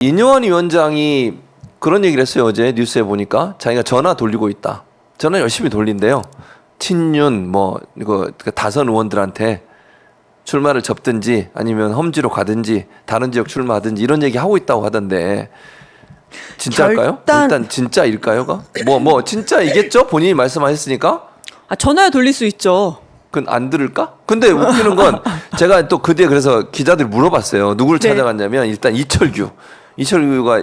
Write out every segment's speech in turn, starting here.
이뇨한 위원장이 그런 얘기를 했어요. 어제 뉴스에 보니까 자기가 전화 돌리고 있다. 전화 열심히 돌린대요. 친윤 이거 다선 의원들한테 출마를 접든지 아니면 험지로 가든지 다른 지역 출마하든지 이런 얘기 하고 있다고 하던데 진짜일까요? 일단 진짜일까요가? 진짜이겠죠? 본인이 말씀하셨으니까. 전화 돌릴 수 있죠. 그건 안 들을까? 근데 웃기는 건 제가 또 그 뒤에 그래서 기자들이 물어봤어요. 누구를 찾아갔냐면 일단 이철규가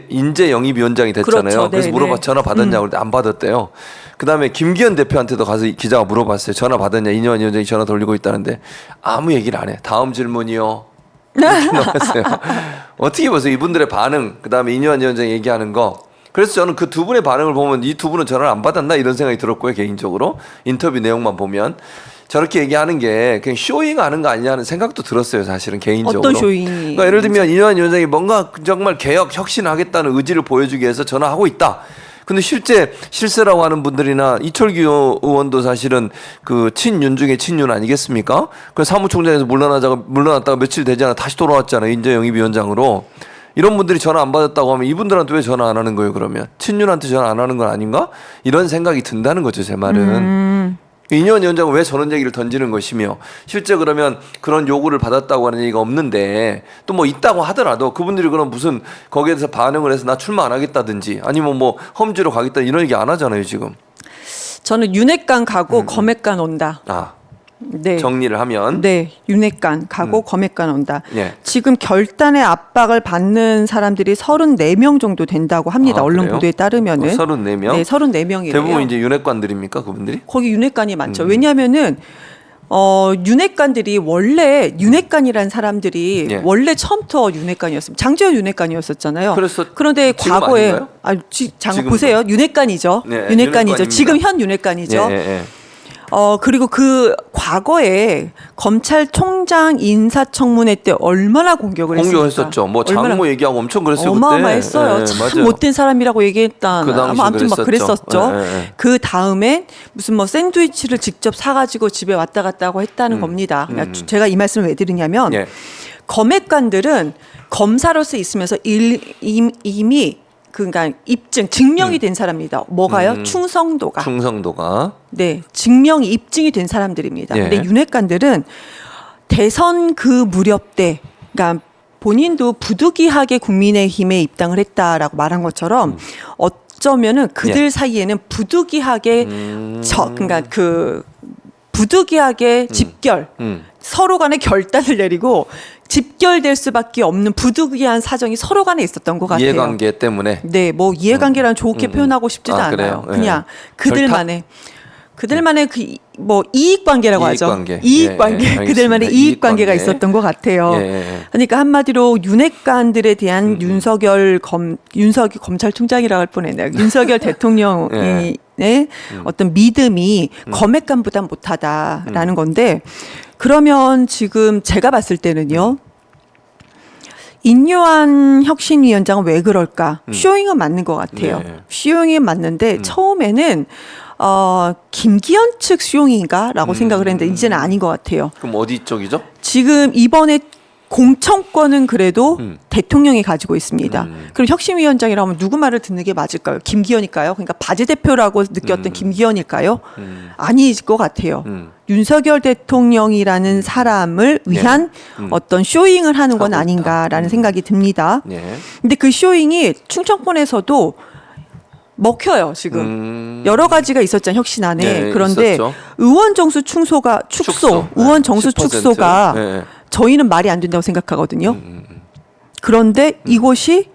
인재 영입위원장이 됐잖아요. 그렇죠. 그래서 물어봐 전화 받았냐고 그랬는데 안 받았대요. 그다음에 김기현 대표한테도 가서 기자가 물어봤어요. 전화 받았냐? 이뇨한 위원장이 전화 돌리고 있다는데 아무 얘기를 안 해. 다음 질문이요. 이렇게 나왔어요. 어떻게 보세요? 이분들의 반응, 그다음에 이뇨한 위원장이 얘기하는 거. 그래서 저는 그 두 분의 반응을 보면 이 두 분은 전화를 안 받았나 이런 생각이 들었고요. 개인적으로 인터뷰 내용만 보면 저렇게 얘기하는 게 그냥 쇼잉하는 거 아니냐는 생각도 들었어요. 사실은 개인적으로. 어떤 쇼잉이? 그러니까 예를 들면 이뇨한 위원장이 뭔가 정말 개혁 혁신하겠다는 의지를 보여주기 위해서 전화하고 있다. 근데 실제 실세라고 하는 분들이나 이철규 의원도 사실은 그 친윤 중에 친윤 아니겠습니까? 그 사무총장에서 물러났다가 며칠 되지 않아 다시 돌아왔잖아요. 인재영입위원장으로. 이런 분들이 전화 안 받았다고 하면 이분들한테 왜 전화 안 하는 거예요, 그러면? 친윤한테 전화 안 하는 건 아닌가? 이런 생각이 든다는 거죠, 제 말은. 이뇨한 위원장은 왜 저런 얘기를 던지는 것이며 실제 그러면 그런 요구를 받았다고 하는 얘기가 없는데 또 있다고 하더라도 그분들이 그럼 무슨 거기에 대해서 반응을 해서 나 출마 안 하겠다든지 아니면 험지로 가겠다 이런 얘기 안 하잖아요, 지금. 저는 윤핵관 가고 검핵관 온다. 네. 정리를 하면. 네. 윤핵관 가고 검핵관 온다. 예. 지금 결단의 압박을 받는 사람들이 34명 정도 된다고 합니다. 언론 그래요? 보도에 따르면은. 34명? 네, 34명이래요. 대부분 이제 윤핵관들입니까, 그분들이? 거기 윤핵관이 많죠. 왜냐하면은 윤핵관들이 원래 윤핵관이라는 사람들이 예. 원래 처음부터 윤핵관이었습니다. 장제원 윤핵관이었었잖아요. 지금 그런데 과거에 아닌가요? 지금도 보세요. 윤핵관이죠. 네, 윤핵관이죠. 윤핵관입니다. 지금 현 윤핵관이죠. 예. 그리고 그 과거에 검찰총장 인사청문회 때 얼마나 공격을 했습니까? 공격했었죠. 장모 얘기하고 엄청 그랬어요. 어마어마했어요. 그때. 참 맞아요. 못된 사람이라고 얘기했다. 그 당시 아무튼 막 그랬었죠. 예. 그 다음에 무슨 샌드위치를 직접 사가지고 집에 왔다 갔다 하고 했다는 겁니다. 그러니까 제가 이 말씀을 왜 드리냐면 예. 검핵관들은 검사로서 있으면서 이미 그러니까 증명이 된 사람입니다. 뭐가요? 충성도가. 네, 증명이 입증이 된 사람들입니다. 예. 근데 윤핵관들은 대선 그 무렵 때, 그러니까 본인도 부득이하게 국민의힘에 입당을 했다라고 말한 것처럼 어쩌면은 그들 사이에는 부득이하게 그러니까 부득이하게 집결, 서로 간에 결단을 내리고 집결될 수밖에 없는 부득이한 사정이 서로 간에 있었던 것 같아요. 이해관계 때문에. 네, 이해관계라는 좋게 표현하고 싶지도 않아요. 그래요? 그냥 예. 그들만의 이익관계라고 하죠. 이익관계. 예, 그들만의 이익관계가 있었던 것 같아요. 예. 그러니까 한마디로 윤핵관들에 대한 윤석열 검찰총장이라고 할 뻔했네요. 윤석열 대통령의 어떤 믿음이 검핵관보다 못하다라는 건데 그러면 지금 제가 봤을 때는요. 인요한 혁신위원장은 왜 그럴까? 쇼잉은 맞는 것 같아요. 네. 쇼잉이 맞는데 처음에는 김기현 측 쇼잉인가라고 생각을 했는데 이제는 아닌 것 같아요. 그럼 어디 쪽이죠? 지금 이번에 공천권은 그래도 대통령이 가지고 있습니다. 그럼 혁신위원장이라면 누구 말을 듣는 게 맞을까요? 김기현일까요? 그러니까 바지 대표라고 느꼈던 김기현일까요? 아닐 것 같아요. 윤석열 대통령이라는 사람을 위한 어떤 쇼잉을 하는 건 아닌가라는 생각이 듭니다. 근데 그 쇼잉이 충청권에서도 먹혀요, 지금. 여러 가지가 있잖아요, 혁신 안에. 네, 그런데 있었죠. 의원 정수 의원 정수 10%. 축소가 네. 저희는 말이 안 된다고 생각하거든요. 그런데 이것이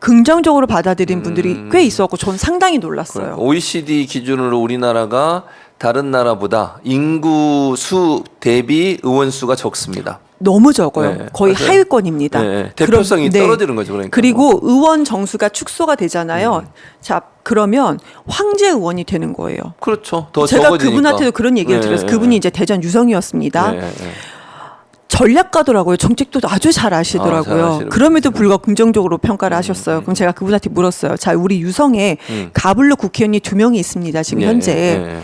긍정적으로 받아들인 분들이 꽤 있었고 저는 상당히 놀랐어요. OECD 기준으로 우리나라가 다른 나라보다 인구 수 대비 의원 수가 적습니다. 너무 적어요. 네, 거의 맞아요. 하위권입니다. 네, 대표성이 떨어지는 거죠. 그러니까. 그리고 의원 정수가 축소가 되잖아요. 자, 그러면 황제 의원이 되는 거예요. 그렇죠. 더 제가 적어지니까. 그분한테도 그런 얘기를 드렸어요. 그분이 이제 대전 유성이었습니다. 전략가더라고요. 정책도 아주 잘 아시더라고요. 잘 아시는 그럼에도 불구하고 긍정적으로 평가를 하셨어요. 그럼 제가 그분한테 물었어요. 자, 우리 유성에 가불로 국회의원이 2명이 있습니다. 지금 현재.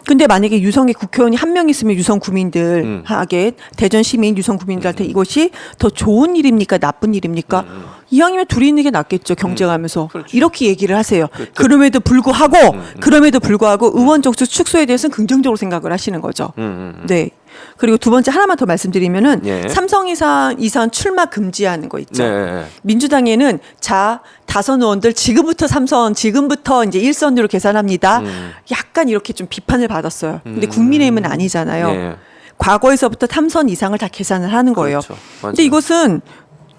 근데 만약에 유성에 국회의원이 1명 있으면 유성 구민들에게 대전 시민 유성 구민들한테 이것이 더 좋은 일입니까? 나쁜 일입니까? 이왕이면 둘이 있는 게 낫겠죠. 경쟁하면서. 그렇죠. 이렇게 얘기를 하세요. 그럼에도 불구하고 의원 정수 축소에 대해서는 긍정적으로 생각을 하시는 거죠. 네. 그리고 두 번째 하나만 더 말씀드리면은 예. 삼성 이상 출마 금지하는 거 있죠. 네. 민주당에는 다선 의원들 지금부터 이제 1선으로 계산합니다. 약간 이렇게 좀 비판을 받았어요. 근데 국민의힘은 아니잖아요. 예. 과거에서부터 3선 이상을 다 계산을 하는 거예요. 그렇죠. 맞아요. 근데 이것은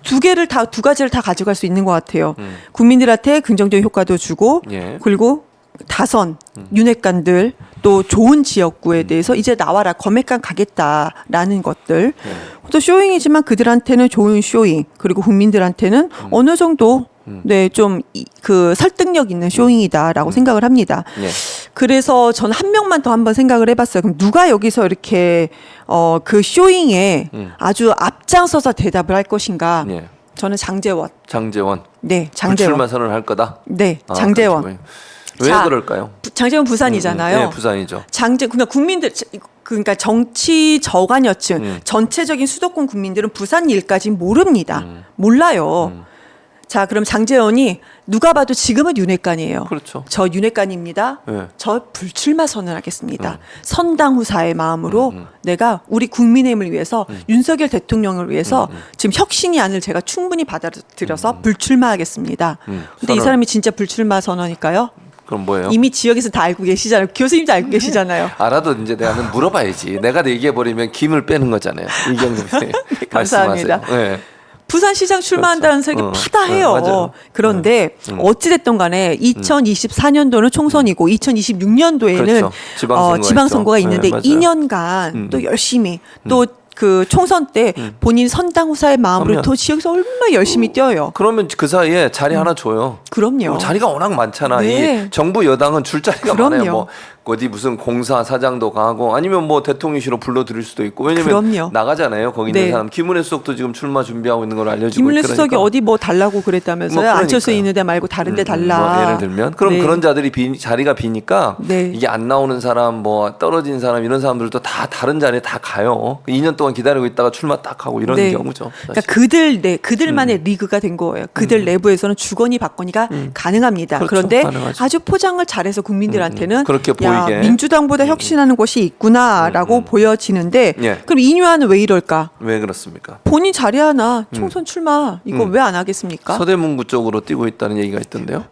두 가지를 다 가져갈 수 있는 것 같아요. 국민들한테 긍정적인 효과도 주고 예. 그리고 다선 윤핵관들 또 좋은 지역구에 대해서 이제 나와라 검핵관 가겠다라는 것들 또 쇼잉이지만 그들한테는 좋은 쇼잉 그리고 국민들한테는 어느 정도 좀 그 설득력 있는 쇼잉이다라고 생각을 합니다. 예. 그래서 저는 한 명만 더 한번 생각을 해봤어요. 그럼 누가 여기서 이렇게 그 쇼잉에 아주 앞장서서 대답을 할 것인가? 예. 저는 장제원. 장제원. 네, 장제원. 불출마 선언을 할 거다. 네, 장제원. 그렇죠. 왜 자, 그럴까요? 장제원 부산이잖아요. 네, 부산이죠. 그러니까 그러니까 정치 저관여층 전체적인 수도권 국민들은 부산 일까지 모릅니다. 몰라요. 자, 그럼 장제원이 누가 봐도 지금은 윤핵관이에요. 그렇죠. 저 윤핵관입니다. 네. 저 불출마 선언하겠습니다. 선당 후사의 마음으로 내가 우리 국민의힘을 위해서 윤석열 대통령을 위해서 지금 혁신이 안을 제가 충분히 받아들여서 불출마하겠습니다. 근데 이 선언. 사람이 진짜 불출마 선언일까요? 그럼 뭐예요? 이미 지역에서 다 알고 계시잖아요. 교수님도 알고 계시잖아요. 알아도 이제 내가 물어봐야지. 내가 얘기해 버리면 김을 빼는 거잖아요. 이경님 네, 감사합니다. 말씀하세요. 네. 부산시장 출마한다는 그렇죠. 생각이 파다해요. 맞아요. 그런데 어찌됐든 간에 2024년도는 총선이고 2026년도에는 그렇죠. 지방선거가 있죠. 있는데 네, 맞아요. 2년간 또 열심히 또 그 총선 때 본인 선당 후사의 마음으로 그럼요. 또 지역에서 얼마나 열심히 뛰어요. 그러면 그 사이에 자리 하나 줘요. 그럼요. 자리가 워낙 많잖아. 네. 이 정부 여당은 줄 자리가 그럼요. 많아요. 뭐 어디 무슨 공사 사장도 가고 아니면 뭐 대통령실로 불러들일 수도 있고 왜냐면 그럼요. 나가잖아요. 거기 있는 네. 사람. 김은혜 수석도 지금 출마 준비하고 있는 걸 알려주고 김은혜 있으니까. 수석이 어디 뭐 달라고 그랬다면서요? 뭐 안철수 그러니까요. 있는 데 말고 다른 데 달라. 뭐 예를 들면 그럼 네. 그런 자들이 자리가 비니까 네. 이게 안 나오는 사람 뭐 떨어진 사람 이런 사람들도 다 다른 자리에 다 가요. 2년 동안 기다리고 있다가 출마 딱 하고 이런 네. 경우죠. 그러니까 그들만의 리그가 된 거예요. 그들 내부에서는 주거니 받거니가 가능합니다. 그렇죠. 그런데 가능하죠. 아주 포장을 잘해서 국민들한테는 그렇게 야, 보이게. 민주당보다 혁신하는 곳이 있구나라고 보여지는데 예. 그럼 이뉴아는 왜 이럴까? 왜 그렇습니까? 본인 자리 하나 총선 출마 이거 왜 안 하겠습니까? 서대문구 쪽으로 뛰고 있다는 얘기가 있던데요.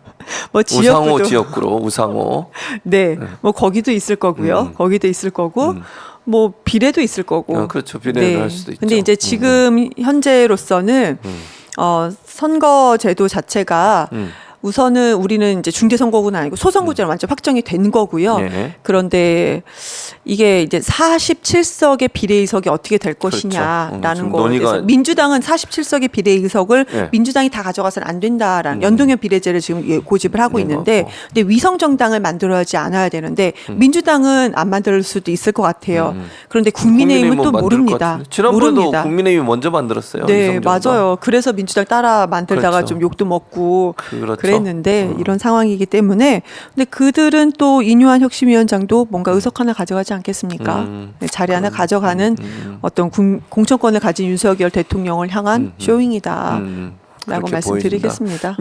뭐 우상호 지역구도 지역구로 우상호. 네, 뭐 거기도 있을 거고요. 거기도 있을 거고. 뭐 비례도 있을 거고. 그렇죠. 비례를 할 수도 있죠. 근데 이제 지금 현재로서는 선거제도 자체가 우선은 우리는 이제 중대선거구는 아니고 소선거제로 완전 확정이 된 거고요. 예. 그런데 이게 이제 47석의 비례의석이 어떻게 될 그렇죠. 것이냐라는 지금 거에 대해서 논의가- 민주당은 47석의 비례의석을 예. 민주당이 다 가져가서는 안 된다라는 연동형 비례제를 지금 고집을 하고 네, 있는데 맞고. 근데 위성 정당을 만들어야지 않아야 되는데 민주당은 안 만들 수도 있을 것 같아요. 그런데 국민의힘은 또 만들 것 모릅니다. 같은데. 지난번에도 모릅니다. 국민의힘이 먼저 만들었어요. 네, 위성 정당. 맞아요. 그래서 민주당 따라 만들다가 그렇죠. 좀 욕도 먹고 그렇죠. 그랬는데 이런 상황이기 때문에 근데 그들은 또 이뉴한 혁신위원장도 뭔가 의석 하나 가져가지 않겠습니까? 네, 자리 하나 가져가는 어떤 공천권을 가진 윤석열 대통령을 향한 쇼잉이다라고 그렇게 말씀드리겠습니다.